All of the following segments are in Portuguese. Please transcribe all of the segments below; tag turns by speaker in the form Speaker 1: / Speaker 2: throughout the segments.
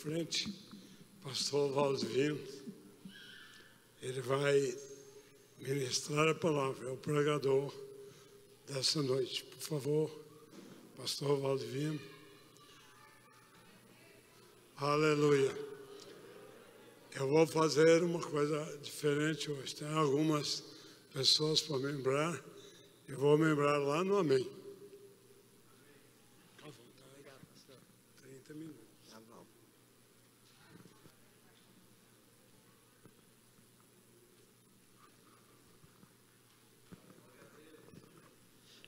Speaker 1: frente, pastor Valdivino. Ele vai ministrar a palavra, é o pregador dessa noite. Por favor, pastor Valdivino. Aleluia. Eu vou fazer uma coisa diferente hoje. Tem algumas pessoas para membrar. Eu vou membrar lá no amém. À vontade. 30 minutos. Tá bom.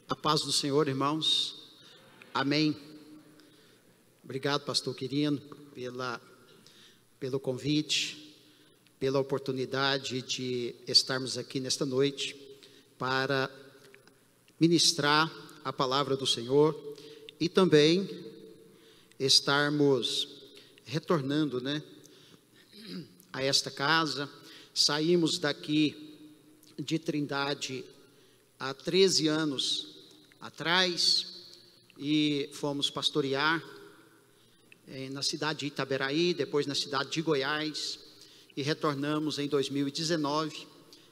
Speaker 2: A paz do Senhor, irmãos. Amém. Obrigado, pastor Quirino, pelo convite, pela oportunidade de estarmos aqui nesta noite para ministrar a palavra do Senhor e também estarmos retornando, a esta casa. Saímos daqui de Trindade há 13 anos atrás e fomos pastorear na cidade de Itaberaí, depois na cidade de Goiás, e retornamos em 2019,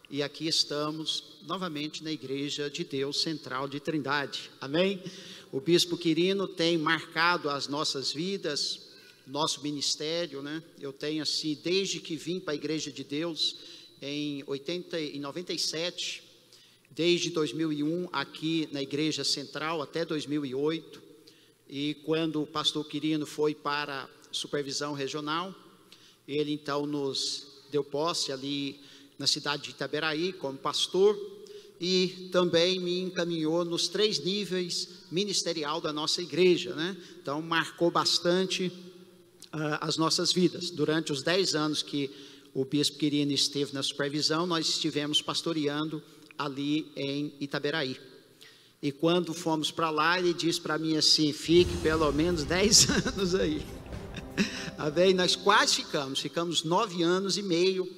Speaker 2: e aqui estamos novamente na Igreja de Deus Central de Trindade, amém? O Bispo Quirino tem marcado as nossas vidas, nosso ministério, Eu tenho assim, desde que vim para a Igreja de Deus, em 97, desde 2001 aqui na Igreja Central até 2008, e quando o pastor Quirino foi para a supervisão regional, ele então nos deu posse ali na cidade de Itaberaí como pastor, e também me encaminhou nos 3 níveis ministerial da nossa igreja, Então marcou bastante as nossas vidas. Durante os 10 anos que o Bispo Quirino esteve na supervisão, nós estivemos pastoreando ali em Itaberaí. E quando fomos para lá, ele disse para mim assim: fique pelo menos 10 anos aí. Amém? Nós quase ficamos 9 anos e meio,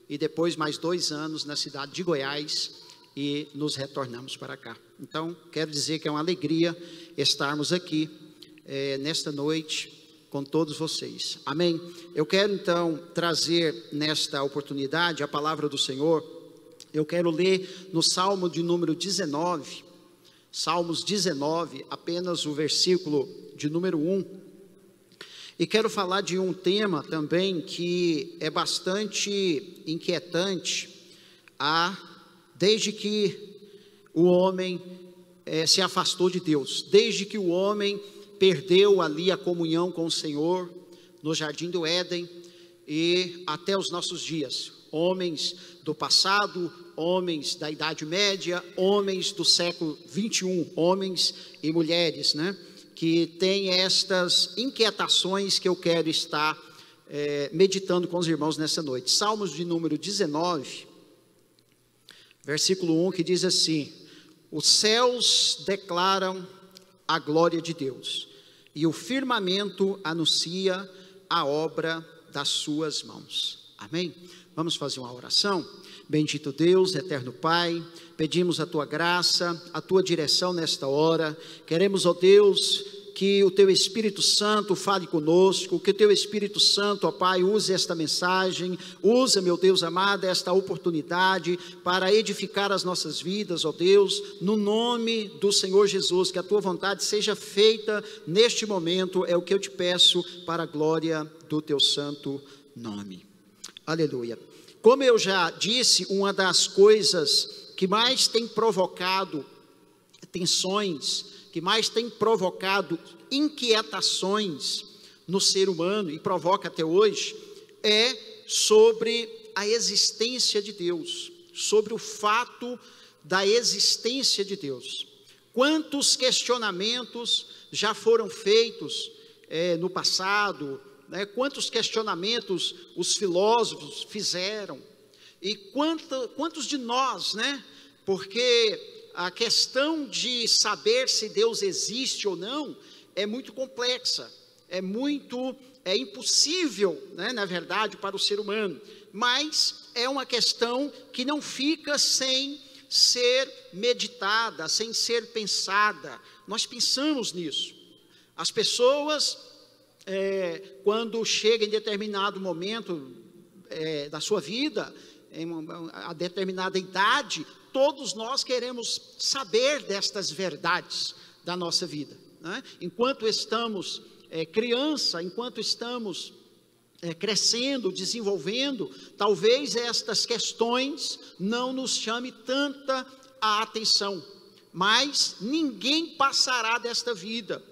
Speaker 2: e depois mais 2 anos na cidade de Goiás, e nos retornamos para cá. Então, quero dizer que é uma alegria estarmos aqui nesta noite com todos vocês. Amém? Eu quero então trazer nesta oportunidade a palavra do Senhor. Eu quero ler no Salmo de número 19, Salmos 19, apenas o versículo de número 1. E quero falar de um tema também que é bastante inquietante, desde que o homem se afastou de Deus, desde que o homem perdeu ali a comunhão com o Senhor, no Jardim do Éden, e até os nossos dias. Homens do passado, homens da Idade Média, homens do século 21, homens e mulheres, que têm estas inquietações que eu quero estar meditando com os irmãos nessa noite. Salmos de número 19, versículo 1, que diz assim: os céus declaram a glória de Deus, e o firmamento anuncia a obra das suas mãos. Amém? Vamos fazer uma oração. Bendito Deus, eterno Pai, pedimos a Tua graça, a Tua direção nesta hora. Queremos, ó Deus, que o Teu Espírito Santo fale conosco, que o Teu Espírito Santo, ó Pai, use esta mensagem, usa, meu Deus amado, esta oportunidade para edificar as nossas vidas, ó Deus, no nome do Senhor Jesus, que a Tua vontade seja feita neste momento, é o que eu te peço, para a glória do Teu santo nome. Aleluia. Como eu já disse, uma das coisas que mais tem provocado tensões, que mais tem provocado inquietações no ser humano, e provoca até hoje, é sobre a existência de Deus, sobre o fato da existência de Deus. Quantos questionamentos já foram feitos no passado, quantos questionamentos os filósofos fizeram, e quantos de nós, porque a questão de saber se Deus existe ou não é muito complexa, é impossível, na verdade, para o ser humano, mas é uma questão que não fica sem ser meditada, sem ser pensada. Nós pensamos nisso. As pessoas quando chega em determinado momento da sua vida, a determinada idade, todos nós queremos saber destas verdades da nossa vida, né? Enquanto estamos criança, enquanto estamos crescendo, desenvolvendo, talvez estas questões não nos chame tanta a atenção, mas ninguém passará desta vida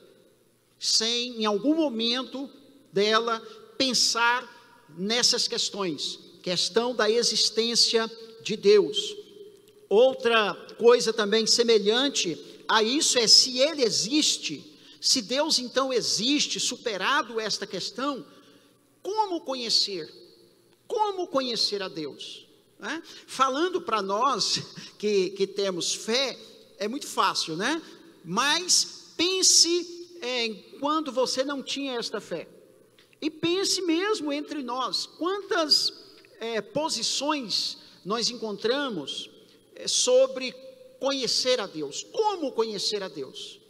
Speaker 2: sem, em algum momento dela, pensar nessas questões, questão da existência de Deus. Outra coisa também semelhante a isso é, se Ele existe, se Deus então existe, superado esta questão, como conhecer? Como conhecer a Deus? Né? Falando para nós que temos fé, é muito fácil, né? Mas pense quando você não tinha esta fé. E pense mesmo entre nós, quantas posições nós encontramos sobre conhecer a Deus. Como conhecer a Deus?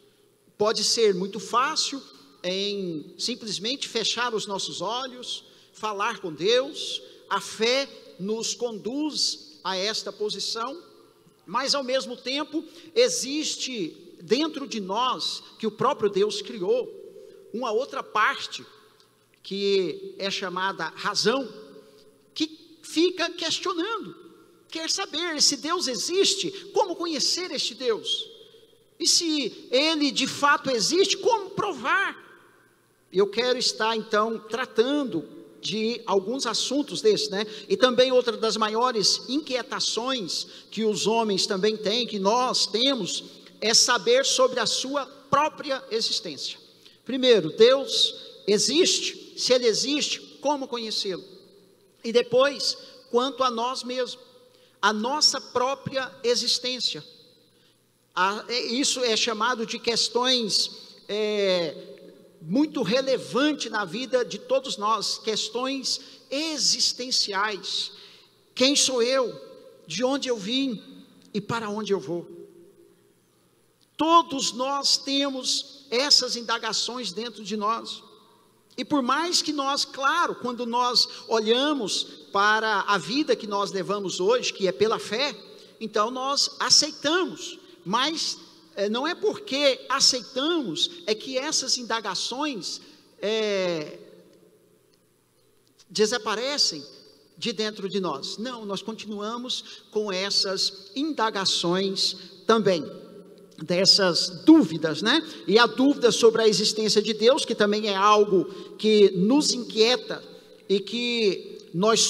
Speaker 2: Pode ser muito fácil em simplesmente fechar os nossos olhos, falar com Deus. A fé nos conduz a esta posição, mas ao mesmo tempo existe dentro de nós, que o próprio Deus criou, uma outra parte que é chamada razão, que fica questionando, quer saber se Deus existe, como conhecer este Deus? E se Ele de fato existe, como provar? Eu quero estar então tratando de alguns assuntos desses, né? E também outra das maiores inquietações que os homens também têm, que nós temos, é saber sobre a sua própria existência. Primeiro, Deus existe? Se Ele existe, como conhecê-lo? E depois, quanto a nós mesmos, a nossa própria existência. Isso é chamado de questões muito relevantes na vida de todos nós, questões existenciais. Quem sou eu? De onde eu vim? E para onde eu vou? Todos nós temos essas indagações dentro de nós. E por mais que nós, claro, quando nós olhamos para a vida que nós levamos hoje, que é pela fé, então nós aceitamos, mas não é porque aceitamos, é que essas indagações desaparecem de dentro de nós. Não, nós continuamos com essas indagações também, dessas dúvidas, né? E a dúvida sobre a existência de Deus, que também é algo que nos inquieta e que nós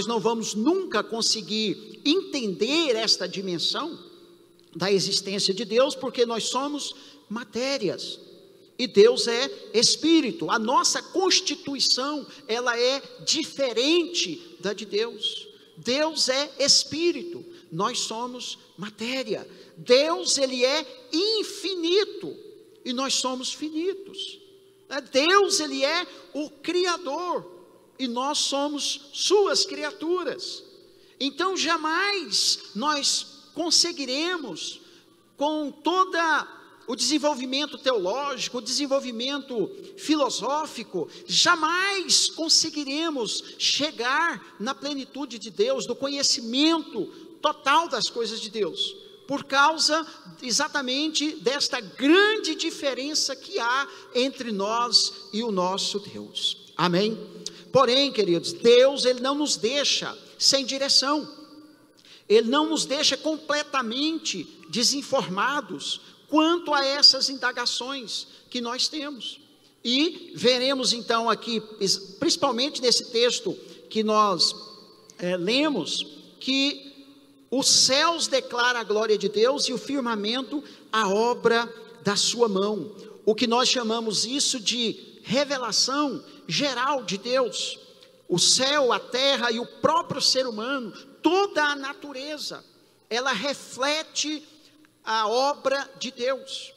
Speaker 2: não vamos nunca conseguir entender esta dimensão da existência de Deus, porque nós somos matérias e Deus é espírito. A nossa constituição, ela é diferente da de Deus. Deus é espírito, nós somos matéria. Deus, Ele é infinito e nós somos finitos. Deus, Ele é o Criador e nós somos suas criaturas. Então jamais nós conseguiremos, com todo o desenvolvimento teológico, o desenvolvimento filosófico, jamais conseguiremos chegar na plenitude de Deus, do conhecimento total das coisas de Deus, por causa exatamente desta grande diferença que há entre nós e o nosso Deus. Amém? Porém, queridos, Deus, Ele não nos deixa sem direção. Ele não nos deixa completamente desinformados quanto a essas indagações que nós temos. E veremos então aqui, principalmente nesse texto que nós lemos, que os céus declaram a glória de Deus e o firmamento a obra da sua mão. O que nós chamamos isso de revelação geral de Deus. O céu, a terra e o próprio ser humano, toda a natureza, ela reflete a obra de Deus.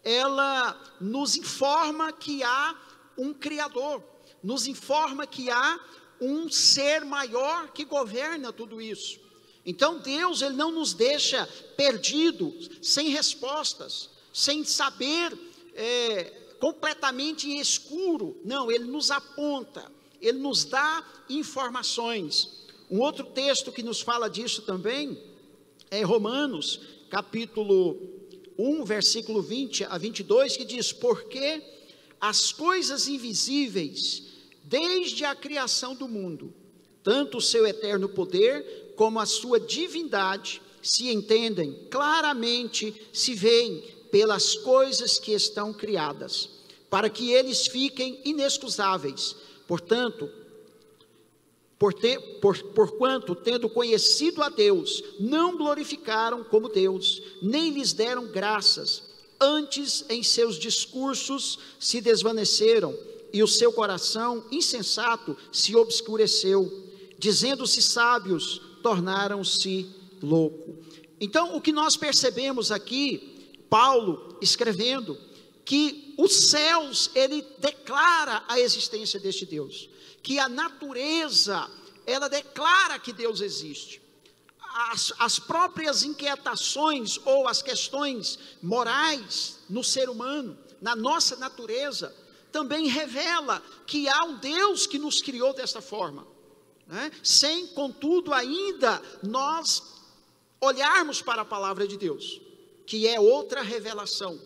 Speaker 2: Ela nos informa que há um Criador, nos informa que há um ser maior que governa tudo isso. Então Deus, Ele não nos deixa perdidos, sem respostas, sem saber completamente em escuro. Não, ele nos aponta, ele nos dá informações. Um outro texto que nos fala disso também é Romanos, capítulo 1, versículo 20 a 22, que diz: porque as coisas invisíveis, desde a criação do mundo, tanto o seu eterno poder como a sua divindade, se entendem claramente, se veem pelas coisas que estão criadas, para que eles fiquem inexcusáveis. Portanto, porquanto, tendo conhecido a Deus, não glorificaram como Deus, nem lhes deram graças, antes em seus discursos se desvaneceram, e o seu coração insensato se obscureceu, dizendo-se sábios, tornaram-se loucos. Então, o que nós percebemos aqui, Paulo escrevendo, que os céus, ele declara a existência deste Deus, que a natureza, ela declara que Deus existe. As próprias inquietações ou as questões morais no ser humano, na nossa natureza, também revela que há um Deus que nos criou desta forma, né? Sem, contudo, ainda nós olharmos para a palavra de Deus, que é outra revelação,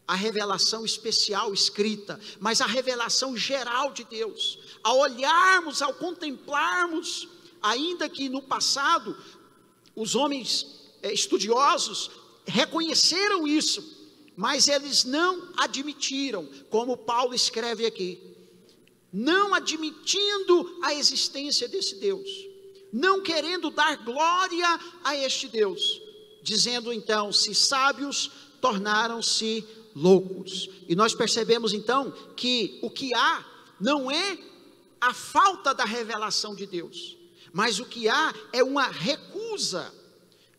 Speaker 2: a revelação especial escrita, mas a revelação geral de Deus. Ao olharmos, ao contemplarmos, ainda que no passado os homens estudiosos reconheceram isso, mas eles não admitiram, como Paulo escreve aqui, não admitindo a existência desse Deus, não querendo dar glória a este Deus, dizendo então, se sábios, tornaram-se loucos. E nós percebemos então que o que há não é a falta da revelação de Deus, mas o que há é uma recusa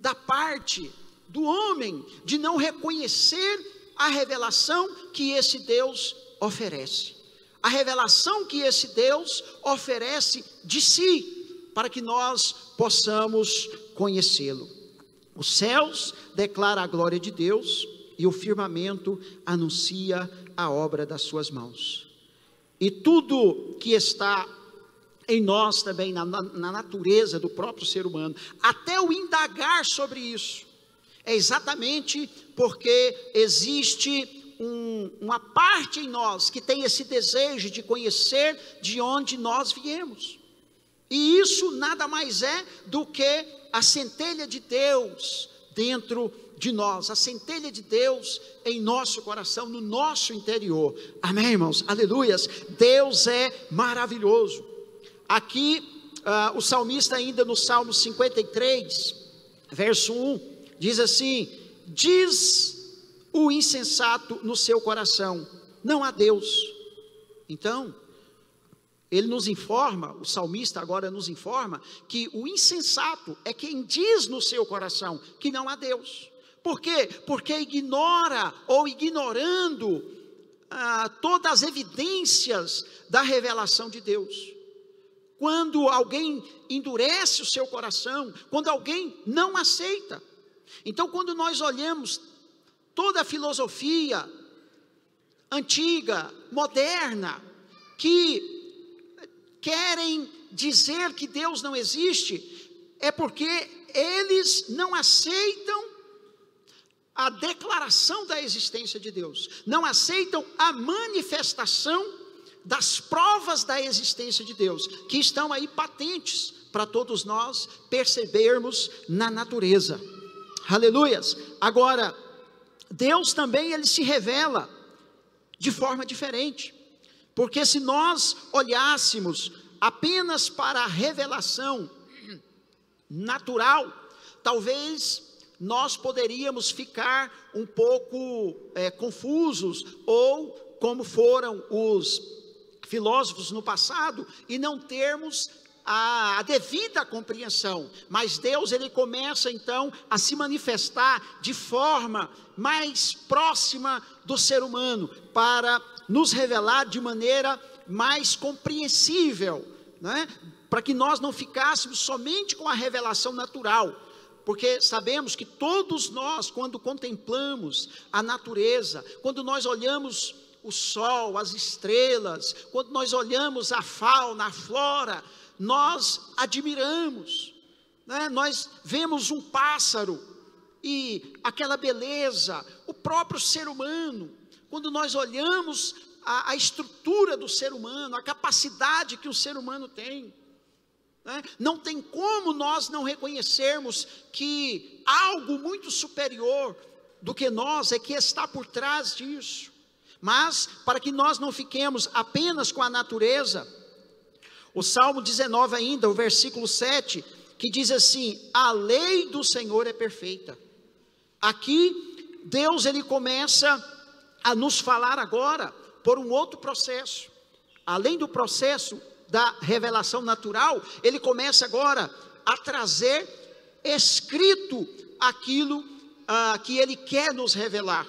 Speaker 2: da parte do homem de não reconhecer a revelação que esse Deus oferece, a revelação que esse Deus oferece de si, para que nós possamos conhecê-lo. Os céus declaram a glória de Deus, e o firmamento anuncia a obra das suas mãos. E tudo que está em nós também, na natureza do próprio ser humano, até o indagar sobre isso, é exatamente porque existe uma parte em nós que tem esse desejo de conhecer de onde nós viemos. E isso nada mais é do que a centelha de Deus dentro de nós, a centelha de Deus em nosso coração, no nosso interior. Amém, irmãos? Aleluias. Deus é maravilhoso. Aqui, o salmista ainda no Salmo 53, verso 1, diz assim: diz o insensato no seu coração, não há Deus. Então, ele nos informa, o salmista agora nos informa, que o insensato é quem diz no seu coração que não há Deus. Por quê? Porque ignora ou ignorando todas as evidências da revelação de Deus. Quando alguém endurece o seu coração, quando alguém não aceita. Então, quando nós olhamos toda a filosofia antiga, moderna, que querem dizer que Deus não existe, é porque eles não aceitam a declaração da existência de Deus, não aceitam a manifestação das provas da existência de Deus, que estão aí patentes para todos nós percebermos na natureza. Aleluias. Agora, Deus também, ele se revela de forma diferente, porque se nós olhássemos apenas para a revelação natural, talvez nós poderíamos ficar um pouco confusos, ou como foram os filósofos no passado, e não termos a devida compreensão. Mas Deus, ele começa então a se manifestar de forma mais próxima do ser humano, para nos revelar de maneira mais compreensível, né? Para que nós não ficássemos somente com a revelação natural, porque sabemos que todos nós, quando contemplamos a natureza, quando nós olhamos o sol, as estrelas, quando nós olhamos a fauna, a flora, nós admiramos, né? Nós vemos um pássaro e aquela beleza, o próprio ser humano, quando nós olhamos a estrutura do ser humano, a capacidade que o ser humano tem, né? Não tem como nós não reconhecermos que algo muito superior do que nós é que está por trás disso. Mas, para que nós não fiquemos apenas com a natureza, o Salmo 19 ainda, o versículo 7, que diz assim: a lei do Senhor é perfeita. Aqui, Deus ele começa a nos falar agora por um outro processo. Além do processo da revelação natural, ele começa agora a trazer escrito aquilo que ele quer nos revelar.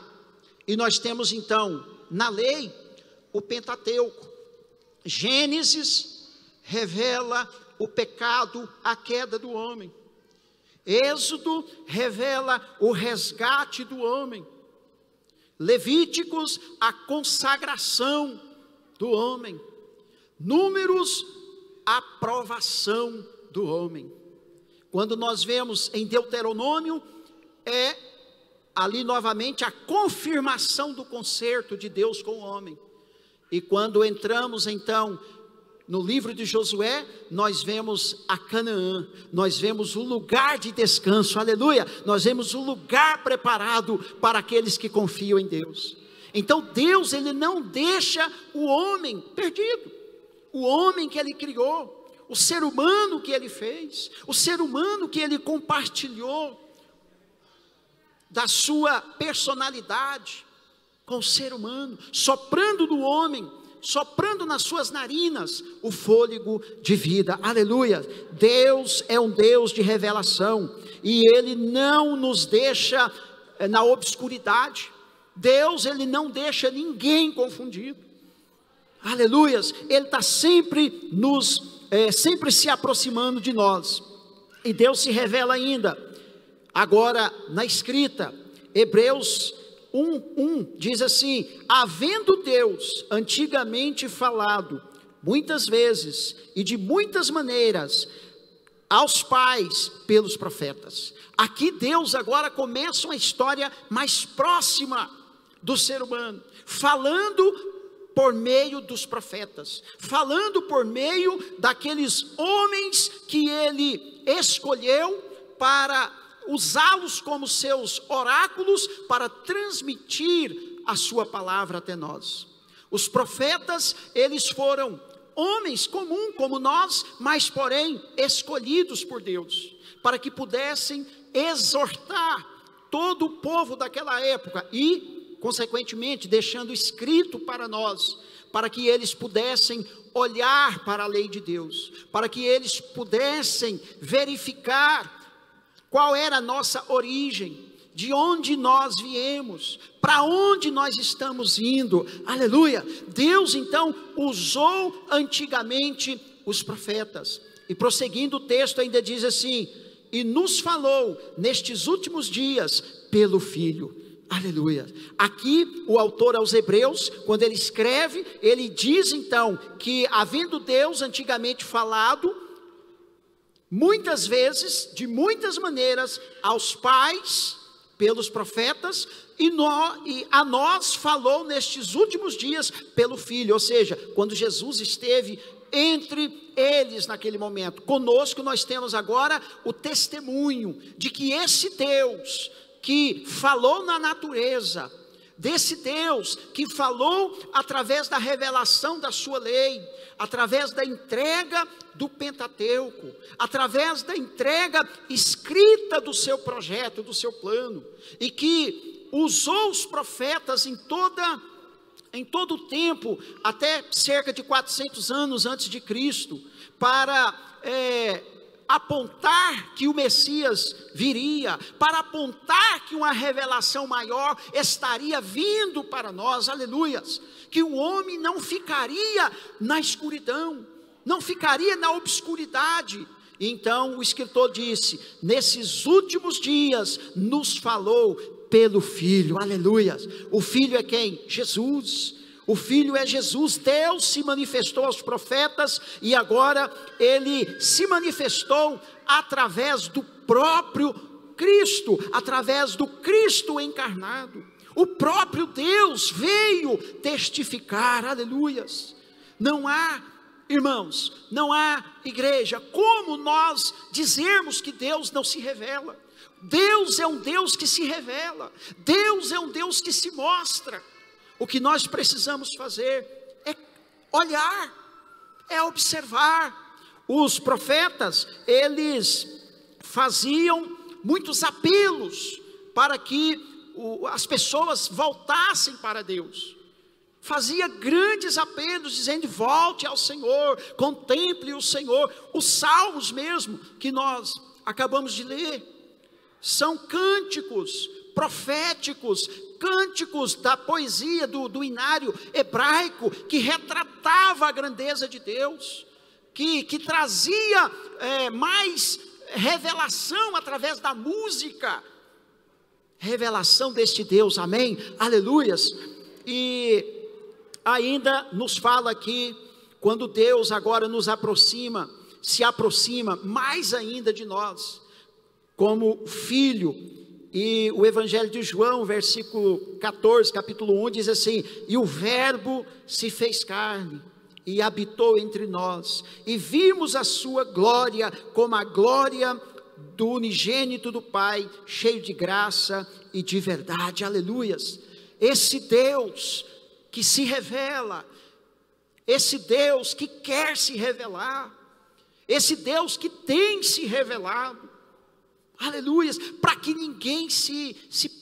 Speaker 2: E nós temos então, na lei, o Pentateuco. Gênesis revela o pecado, a queda do homem. Êxodo revela o resgate do homem. Levíticos, a consagração do homem. Números, a aprovação do homem. Quando nós vemos em Deuteronômio, é ali novamente a confirmação do concerto de Deus com o homem. E quando entramos então no livro de Josué, nós vemos a Canaã, nós vemos o lugar de descanso, aleluia, nós vemos o lugar preparado para aqueles que confiam em Deus. Então Deus ele não deixa o homem perdido, o homem que ele criou, o ser humano que ele fez, o ser humano que ele compartilhou da sua personalidade com o ser humano, soprando no homem, soprando nas suas narinas o fôlego de vida, aleluia. Deus é um Deus de revelação, e Ele não nos deixa na obscuridade. Deus, Ele não deixa ninguém confundido, aleluias. Ele está sempre sempre se aproximando de nós, e Deus se revela ainda, agora na escrita. Hebreus 1:1 diz assim: havendo Deus antigamente falado muitas vezes e de muitas maneiras aos pais pelos profetas. Aqui Deus agora começa uma história mais próxima do ser humano, falando por meio dos profetas, falando por meio daqueles homens que ele escolheu para usá-los como seus oráculos para transmitir a sua palavra até nós. Os profetas, eles foram homens comuns como nós, mas porém escolhidos por Deus, para que pudessem exortar todo o povo daquela época e, consequentemente, deixando escrito para nós, para que eles pudessem olhar para a lei de Deus, para que eles pudessem verificar qual era a nossa origem, de onde nós viemos, para onde nós estamos indo, aleluia. Deus então usou antigamente os profetas, e prosseguindo o texto ainda diz assim: e nos falou nestes últimos dias pelo Filho, aleluia. Aqui o autor aos Hebreus, quando ele escreve, ele diz então que havendo Deus antigamente falado muitas vezes, de muitas maneiras, aos pais pelos profetas, e a nós falou nestes últimos dias pelo Filho, ou seja, quando Jesus esteve entre eles naquele momento. Conosco nós temos agora o testemunho de que esse Deus que falou na natureza, desse Deus que falou através da revelação da sua lei, através da entrega do Pentateuco, através da entrega escrita do seu projeto, do seu plano, e que usou os profetas em todo o tempo, até cerca de 400 anos antes de Cristo, para apontar que o Messias viria, para apontar que uma revelação maior estaria vindo para nós, aleluias, que o homem não ficaria na escuridão, não ficaria na obscuridade. Então o escritor disse: nesses últimos dias nos falou pelo Filho, aleluias. O Filho é quem? Jesus. O Filho é Jesus. Deus se manifestou aos profetas e agora Ele se manifestou através do próprio Cristo, através do Cristo encarnado. O próprio Deus veio testificar, aleluias. Não há, irmãos, não há igreja, como nós dizermos que Deus não se revela? Deus é um Deus que se revela, Deus é um Deus que se mostra. O que nós precisamos fazer é olhar, é observar. Os profetas, eles faziam muitos apelos para que as pessoas voltassem para Deus. Fazia grandes apelos dizendo: volte ao Senhor, contemple o Senhor. Os salmos mesmo que nós acabamos de ler são cânticos proféticos, cânticos da poesia do inário hebraico, que retratava a grandeza de Deus, que trazia mais revelação através da música, revelação deste Deus, amém, aleluias. E ainda nos fala aqui, quando Deus agora nos aproxima, se aproxima mais ainda de nós, como filho. E o Evangelho de João, versículo 14, capítulo 1, diz assim: e o verbo se fez carne, e habitou entre nós, e vimos a sua glória, como a glória do unigênito do Pai, cheio de graça e de verdade, aleluias. Esse Deus que se revela, esse Deus que quer se revelar, esse Deus que tem se revelado, aleluias, para que ninguém se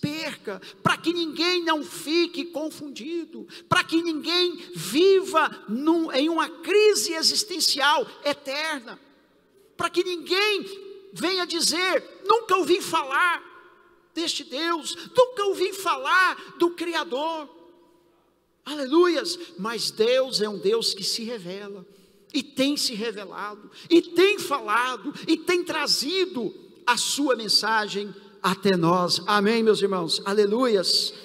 Speaker 2: perca, para que ninguém não fique confundido, para que ninguém viva em uma crise existencial eterna, para que ninguém venha dizer: nunca ouvi falar deste Deus, nunca ouvi falar do Criador, aleluias. Mas Deus é um Deus que se revela, e tem se revelado, e tem falado, e tem trazido a sua mensagem até nós, amém, meus irmãos, aleluias.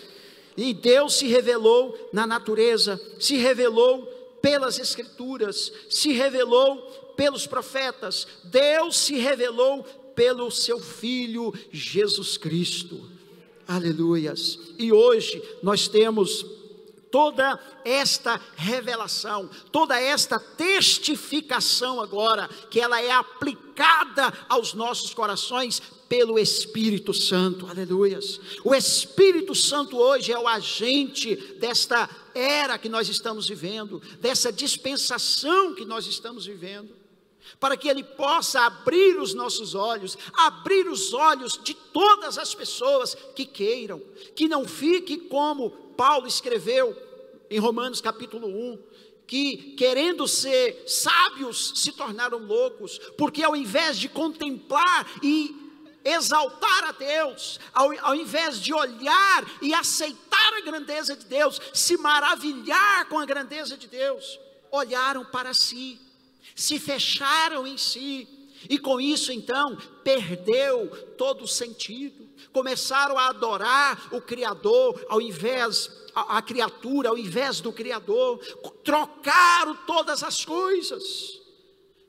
Speaker 2: E Deus se revelou na natureza, se revelou pelas escrituras, se revelou pelos profetas, Deus se revelou pelo seu Filho Jesus Cristo, aleluias. E hoje nós temos toda esta revelação, toda esta testificação agora, que ela é aplicada aos nossos corações pelo Espírito Santo, aleluias. O Espírito Santo hoje é o agente desta era que nós estamos vivendo, dessa dispensação que nós estamos vivendo, para que Ele possa abrir os nossos olhos, abrir os olhos de todas as pessoas que queiram, que não fique como Paulo escreveu em Romanos capítulo 1, que querendo ser sábios se tornaram loucos, porque ao invés de contemplar e exaltar a Deus, ao invés de olhar e aceitar a grandeza de Deus, se maravilhar com a grandeza de Deus, olharam para si, se fecharam em si, e com isso então perdeu todo o sentido. Começaram a adorar o Criador ao invés, a criatura ao invés do Criador, trocaram todas as coisas.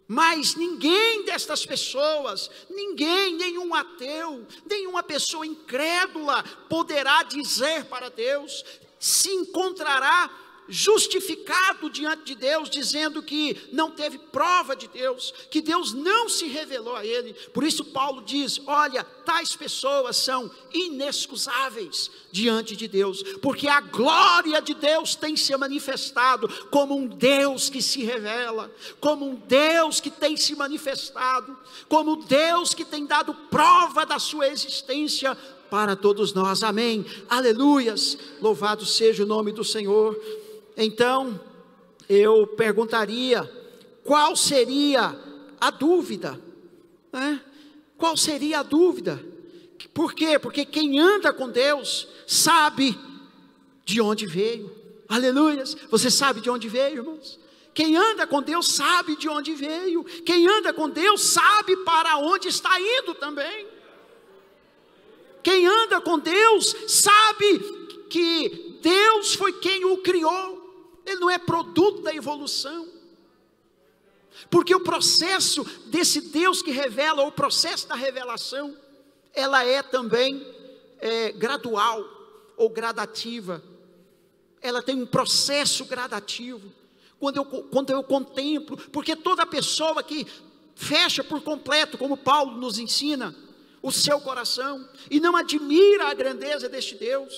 Speaker 2: Mas ninguém destas pessoas, nenhum ateu, nenhuma pessoa incrédula poderá dizer para Deus, se encontrará justificado diante de Deus, dizendo que não teve prova de Deus, que Deus não se revelou a ele. Por isso Paulo diz: olha, tais pessoas são inexcusáveis diante de Deus, porque a glória de Deus tem se manifestado como um Deus que se revela, como um Deus que tem se manifestado, como um Deus que tem dado prova da sua existência para todos nós, amém, aleluias, louvado seja o nome do Senhor. Então, eu perguntaria, qual seria a dúvida? Qual seria a dúvida? Por quê? Porque quem anda com Deus sabe de onde veio, aleluia. Você sabe de onde veio, irmãos? Quem anda com Deus sabe de onde veio, quem anda com Deus sabe para onde está indo também. Quem anda com Deus sabe que Deus foi quem o criou, ele não é produto da evolução. Porque o processo desse Deus que revela, o processo da revelação, ela é também gradual ou gradativa. Ela tem um processo gradativo. Quando eu contemplo, porque toda pessoa que fecha por completo, como Paulo nos ensina, o seu coração, e não admira a grandeza deste Deus,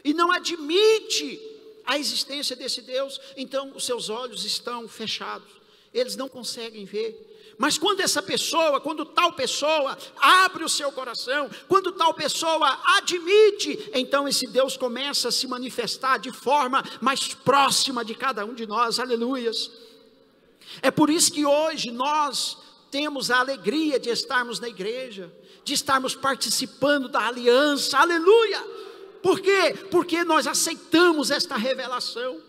Speaker 2: e não admite a existência desse Deus, então os seus olhos estão fechados, eles não conseguem ver. Mas quando tal pessoa abre o seu coração, quando tal pessoa admite, então esse Deus começa a se manifestar de forma mais próxima de cada um de nós, aleluias. É por isso que hoje nós temos a alegria de estarmos na igreja, de estarmos participando da aliança, aleluia. Por quê? Porque nós aceitamos esta revelação.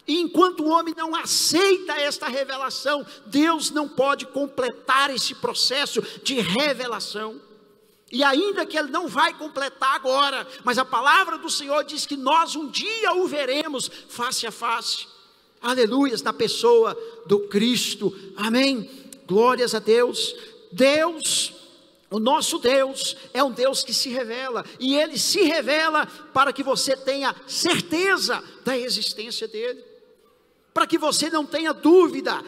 Speaker 2: E enquanto o homem não aceita esta revelação, Deus não pode completar esse processo de revelação. E ainda que ele não vai completar agora, mas a palavra do Senhor diz que nós um dia o veremos face a face. Aleluias, na pessoa do Cristo. Amém. Glórias a Deus. Deus, o nosso Deus, é um Deus que se revela. E Ele se revela para que você tenha certeza da existência dEle. Para que você não tenha dúvida.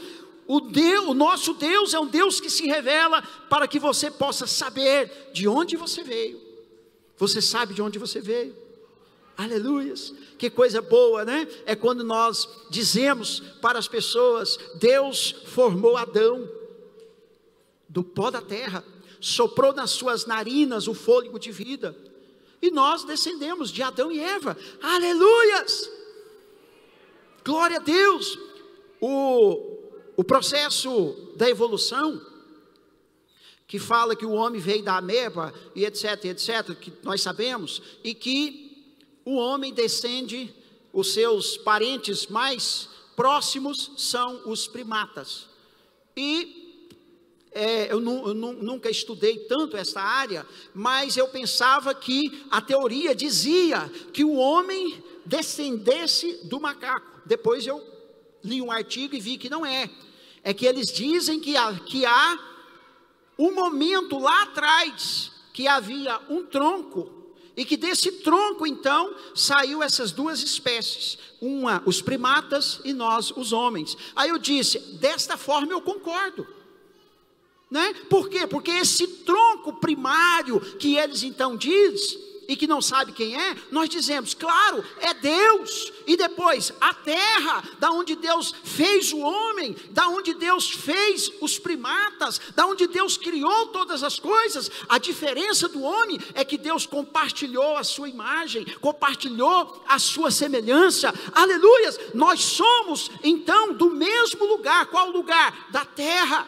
Speaker 2: O nosso Deus é um Deus que se revela para que você possa saber de onde você veio. Você sabe de onde você veio? Aleluias, que coisa boa, né? É quando nós dizemos para as pessoas: Deus formou Adão do pó da terra, soprou nas suas narinas o fôlego de vida, e nós descendemos de Adão e Eva, aleluias, glória a Deus. O processo da evolução, que fala que o homem veio da ameba, e etc, que nós sabemos, e que o homem descende, os seus parentes mais próximos são os primatas. E eu nunca estudei tanto essa área, mas eu pensava que a teoria dizia que o homem descendesse do macaco. Depois eu li um artigo e vi que não é. É que eles dizem que há um momento lá atrás, que havia um tronco, e que desse tronco então saiu essas duas espécies, os primatas e nós, os homens. Aí eu disse, desta forma eu concordo, né? Por quê? Porque esse tronco primário que eles então dizem, e que não sabe quem é, nós dizemos, claro, é Deus. E depois a terra, da onde Deus fez o homem, da onde Deus fez os primatas, da onde Deus criou todas as coisas. A diferença do homem é que Deus compartilhou a sua imagem, compartilhou a sua semelhança, aleluias. Nós somos então do mesmo lugar. Qual lugar? Da terra,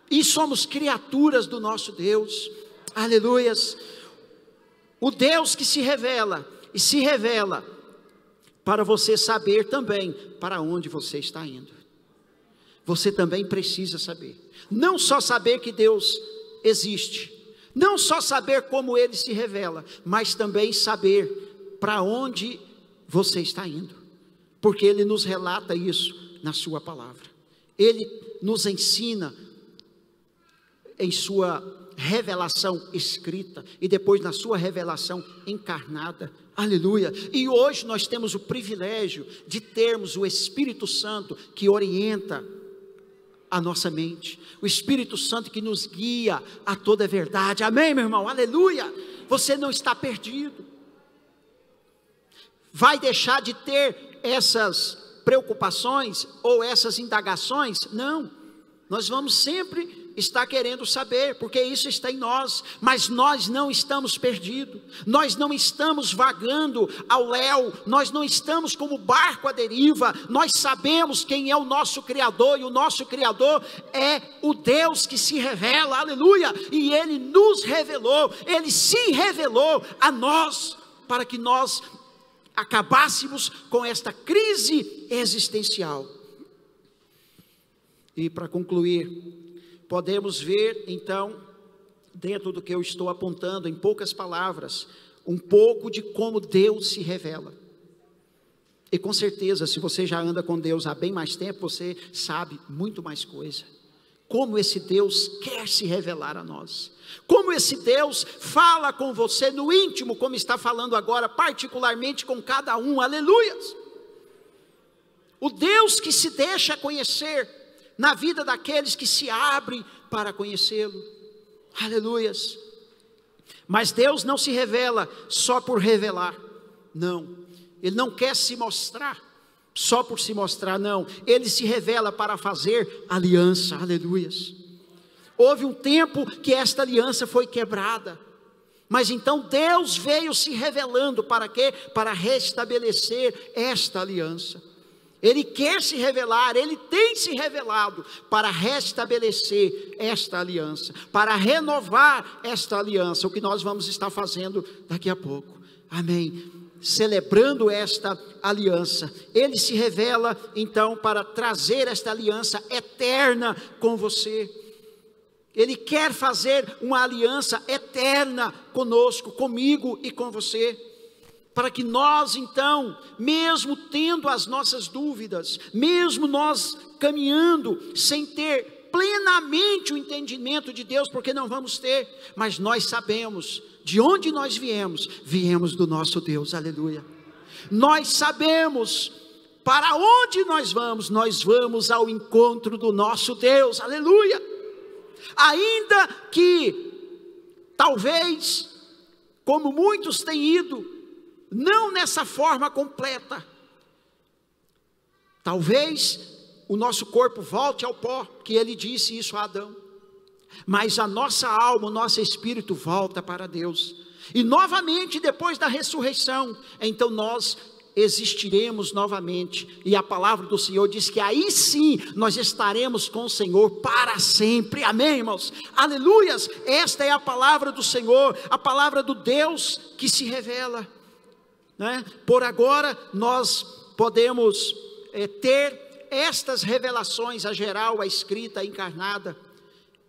Speaker 2: e somos criaturas do nosso Deus, aleluias. O Deus que se revela, e se revela para você saber também para onde você está indo. Você também precisa saber, não só saber que Deus existe, não só saber como Ele se revela, mas também saber para onde você está indo, porque Ele nos relata isso na sua palavra. Ele nos ensina em sua revelação escrita, e depois na sua revelação encarnada, aleluia. E hoje nós temos o privilégio de termos o Espírito Santo que orienta a nossa mente, o Espírito Santo que nos guia a toda a verdade, amém, meu irmão, aleluia. Você não está perdido, vai deixar de ter essas preocupações ou essas indagações? Não, nós vamos sempre está querendo saber, porque isso está em nós, mas nós não estamos perdidos, nós não estamos vagando ao léu, nós não estamos como barco à deriva, nós sabemos quem é o nosso Criador, e o nosso Criador é o Deus que se revela, aleluia, e Ele nos revelou, Ele se revelou a nós, para que nós acabássemos com esta crise existencial. E para concluir, podemos ver então, dentro do que eu estou apontando, em poucas palavras, um pouco de como Deus se revela. E com certeza, se você já anda com Deus há bem mais tempo, você sabe muito mais coisa. Como esse Deus quer se revelar a nós. Como esse Deus fala com você no íntimo, como está falando agora, particularmente com cada um. Aleluias! O Deus que se deixa conhecer na vida daqueles que se abrem para conhecê-lo. Aleluias! Mas Deus não se revela só por revelar. Não. Ele não quer se mostrar só por se mostrar, não. Ele se revela para fazer aliança. Aleluias. Houve um tempo que esta aliança foi quebrada. Mas então Deus veio se revelando para quê? Para restabelecer esta aliança. Ele quer se revelar, Ele tem se revelado para restabelecer esta aliança, para renovar esta aliança, o que nós vamos estar fazendo daqui a pouco, amém, celebrando esta aliança. Ele se revela então para trazer esta aliança eterna com você. Ele quer fazer uma aliança eterna conosco, comigo e com você, para que nós então, mesmo tendo as nossas dúvidas, mesmo nós caminhando sem ter plenamente o entendimento de Deus, porque não vamos ter, mas nós sabemos de onde nós viemos do nosso Deus, aleluia. Nós sabemos para onde nós vamos ao encontro do nosso Deus, aleluia. Ainda que, talvez, como muitos têm ido, não nessa forma completa, talvez o nosso corpo volte ao pó, que ele disse isso a Adão, mas a nossa alma, o nosso espírito volta para Deus, e novamente depois da ressurreição, então nós existiremos novamente, e a palavra do Senhor diz que aí sim, nós estaremos com o Senhor para sempre, amém irmãos, aleluias, esta é a palavra do Senhor, a palavra do Deus que se revela, né? Por agora nós podemos ter estas revelações, a geral, a escrita, a encarnada,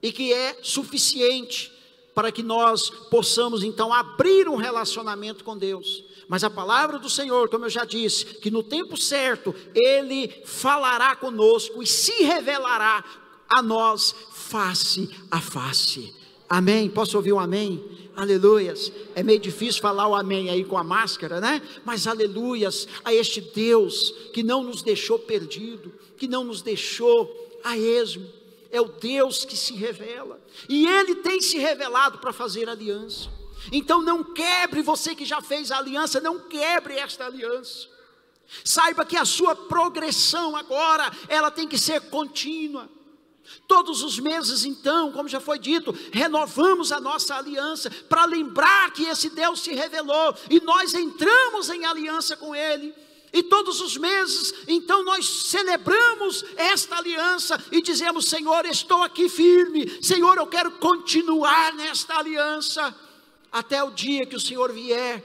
Speaker 2: e que é suficiente para que nós possamos então abrir um relacionamento com Deus. Mas a palavra do Senhor, como eu já disse, que no tempo certo Ele falará conosco e se revelará a nós face a face, amém? Posso ouvir um amém? Aleluias. É meio difícil falar o amém aí com a máscara, né? Mas aleluias a este Deus que não nos deixou perdido, que não nos deixou a esmo. É o Deus que se revela, e Ele tem se revelado para fazer aliança. Então não quebre, você que já fez a aliança, não quebre esta aliança. Saiba que a sua progressão agora, ela tem que ser contínua. Todos os meses então, como já foi dito, renovamos a nossa aliança, para lembrar que esse Deus se revelou, e nós entramos em aliança com Ele. E todos os meses, então nós celebramos esta aliança, e dizemos: Senhor, estou aqui firme, Senhor, eu quero continuar nesta aliança, até o dia que o Senhor vier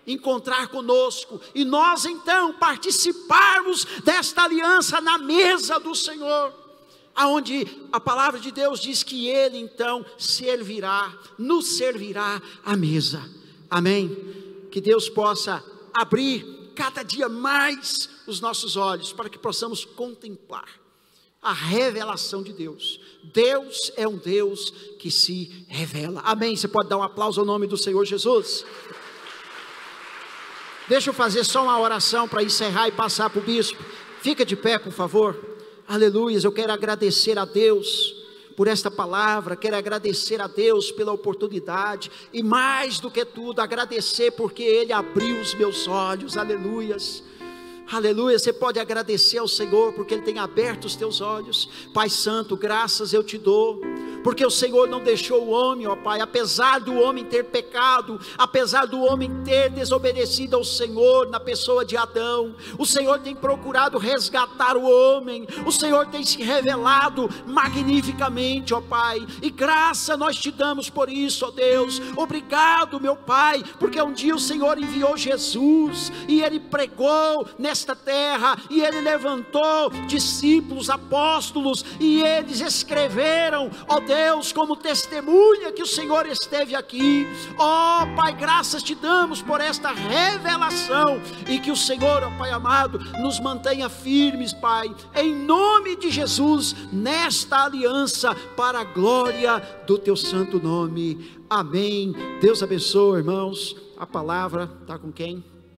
Speaker 2: encontrar conosco, e nós então participarmos desta aliança na mesa do Senhor, aonde a palavra de Deus diz que Ele então nos servirá à mesa, amém? Que Deus possa abrir cada dia mais os nossos olhos, para que possamos contemplar a revelação de Deus. Deus é um Deus que se revela, amém? Você pode dar um aplauso ao nome do Senhor Jesus? Deixa eu fazer só uma oração para encerrar e passar para o bispo. Fica de pé, por favor. Aleluia. Eu quero agradecer a Deus por esta palavra, quero agradecer a Deus pela oportunidade, e mais do que tudo, agradecer porque Ele abriu os meus olhos, aleluias, aleluia. Você pode agradecer ao Senhor, porque Ele tem aberto os teus olhos. Pai Santo, graças eu te dou, porque o Senhor não deixou o homem, ó Pai, apesar do homem ter pecado, apesar do homem ter desobedecido ao Senhor na pessoa de Adão, o Senhor tem procurado resgatar o homem, o Senhor tem se revelado magnificamente, ó Pai, e graça nós te damos por isso, ó Deus. Obrigado, meu Pai, porque um dia o Senhor enviou Jesus, e Ele pregou nesta terra, e Ele levantou discípulos, apóstolos, e eles escreveram, ó Deus, Deus, como testemunha que o Senhor esteve aqui. Ó Pai, graças te damos por esta revelação, e que o Senhor, ó Pai amado, nos mantenha firmes, Pai, em nome de Jesus, nesta aliança, para a glória do teu santo nome. Amém. Deus abençoe, irmãos. A palavra está com quem?